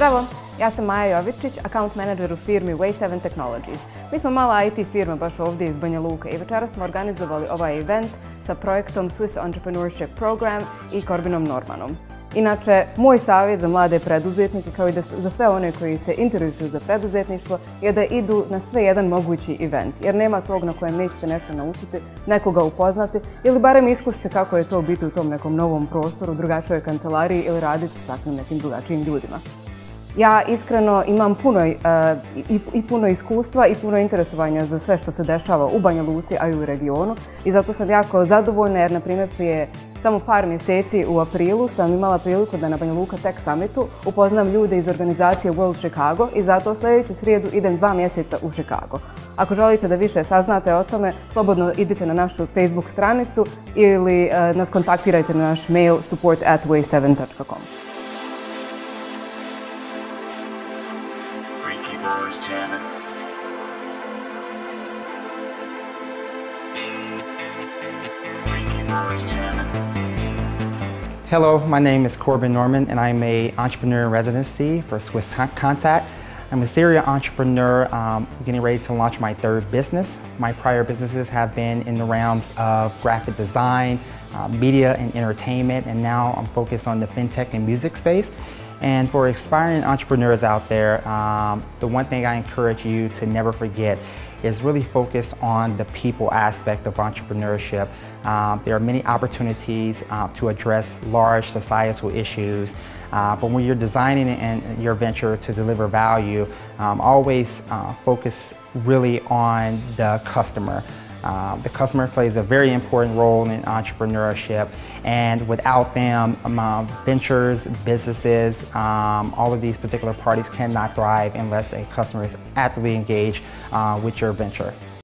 Zdravo, ja sam Maja Jovičić, account manager u firmi Wayseven Technologies. Mi smo mala IT firma baš ovdje iz Banja Luke i večeras smo organizovali ovaj event sa projektom Swiss Entrepreneurship Program i Corbinom Normanom. Inače, moj savjet za mlade preduzetnike, kao i za sve one koji se interesuju za preduzetništvo, je da idu na sve jedan mogući event, jer nema tog na kojem nećete nešto naučiti, nekoga upoznati ili barem iskusite kako je to biti u tom nekom novom prostoru, drugačijoj kancelariji ili raditi s takvim nekim drugačijim ljudima. Ja iskreno imam puno iskustva i puno interesovanja za sve što se dešava u Banja Luci, a i u regionu i zato sam jako zadovoljna jer, na primjer, prije samo par mjeseci u aprilu sam imala priliku da na Banja Luka Tech Summitu upoznam ljude iz organizacije World Chicago i zato sljedeću srijedu idem 2 mjeseca u Chicago. Ako želite da više saznate o tome, slobodno idite na našu Facebook stranicu ili nas kontaktirajte na naš mail support@wayseven.com. Hello, my name is Corbin Norman and I'm an entrepreneur in residency for Swiss Contact. I'm a serial entrepreneur getting ready to launch my third business. My prior businesses have been in the realms of graphic design, media and entertainment, and now I'm focused on the fintech and music space. And for aspiring entrepreneurs out there, the one thing I encourage you to never forget is really focus on the people aspect of entrepreneurship. There are many opportunities to address large societal issues, but when you're designing your venture to deliver value, always focus really on the customer. The customer plays a very important role in entrepreneurship, and without them, ventures, businesses, all of these particular parties cannot thrive unless a customer is actively engaged with your venture.